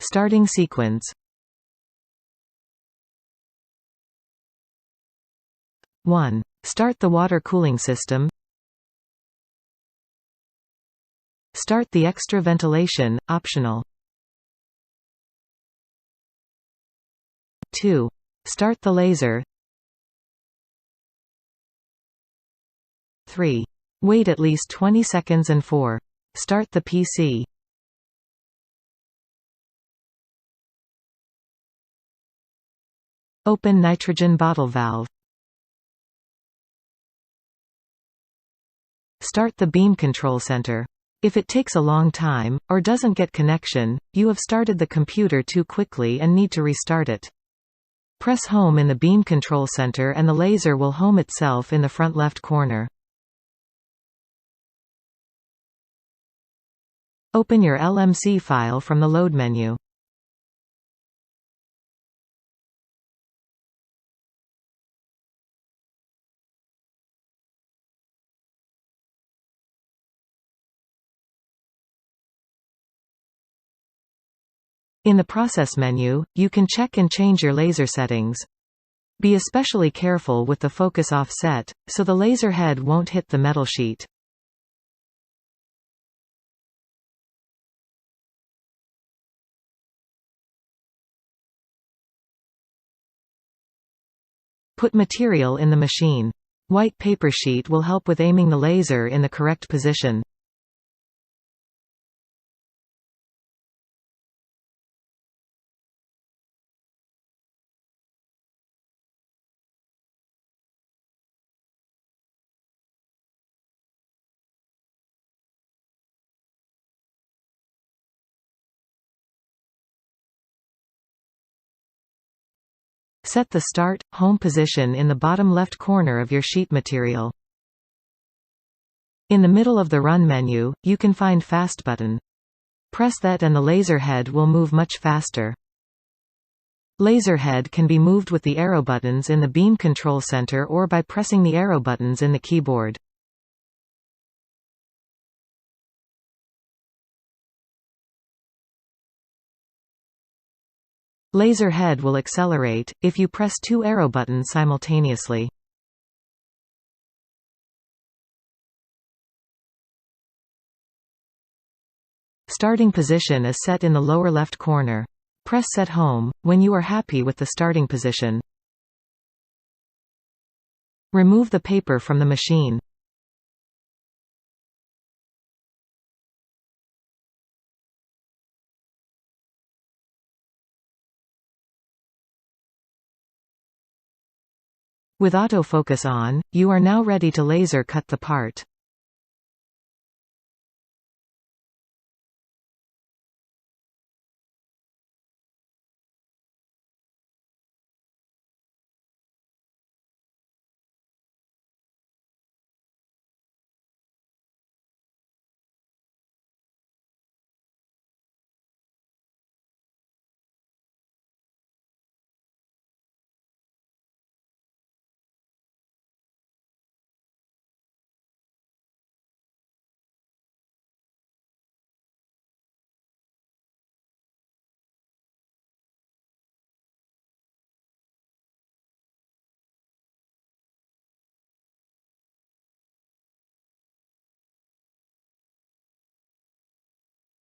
Starting sequence. 1. Start the water cooling system. Start the extra ventilation, optional. 2. Start the laser. 3. Wait at least 20 seconds. And 4. Start the PC. Open nitrogen bottle valve. Start the beam control center. If it takes a long time, or doesn't get connection, you have started the computer too quickly and need to restart it. Press home in the beam control center and the laser will home itself in the front left corner. Open your LMC file from the load menu. In the process menu, you can check and change your laser settings. Be especially careful with the focus offset, so the laser head won't hit the metal sheet. Put material in the machine. White paper sheet will help with aiming the laser in the correct position. Set the start, home position in the bottom left corner of your sheet material. In the middle of the Run menu, you can find Fast button. Press that and the laser head will move much faster. Laser head can be moved with the arrow buttons in the beam control center or by pressing the arrow buttons in the keyboard. Laser head will accelerate, if you press two arrow buttons simultaneously. Starting position is set in the lower left corner. Press Set Home, when you are happy with the starting position. Remove the paper from the machine. With autofocus on, you are now ready to laser cut the part.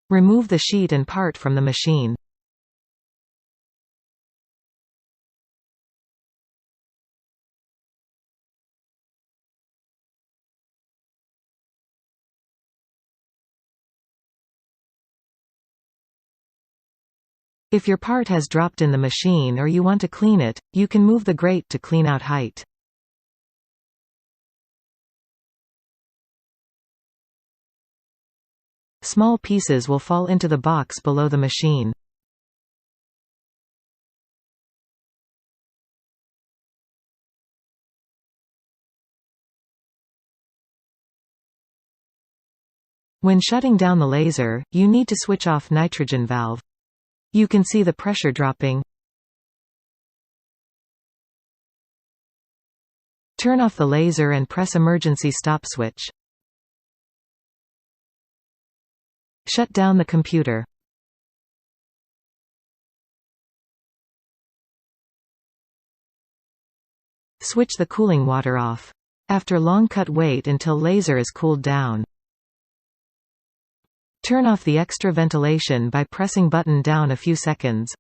Remove the sheet and part from the machine. If your part has dropped in the machine or you want to clean it, you can move the grate to clean out height. Small pieces will fall into the box below the machine. When shutting down the laser, you need to switch off nitrogen valve. You can see the pressure dropping. Turn off the laser and press emergency stop switch. Shut down the computer. Switch the cooling water off. After long cut, wait until laser is cooled down. Turn off the extra ventilation by pressing button down a few seconds.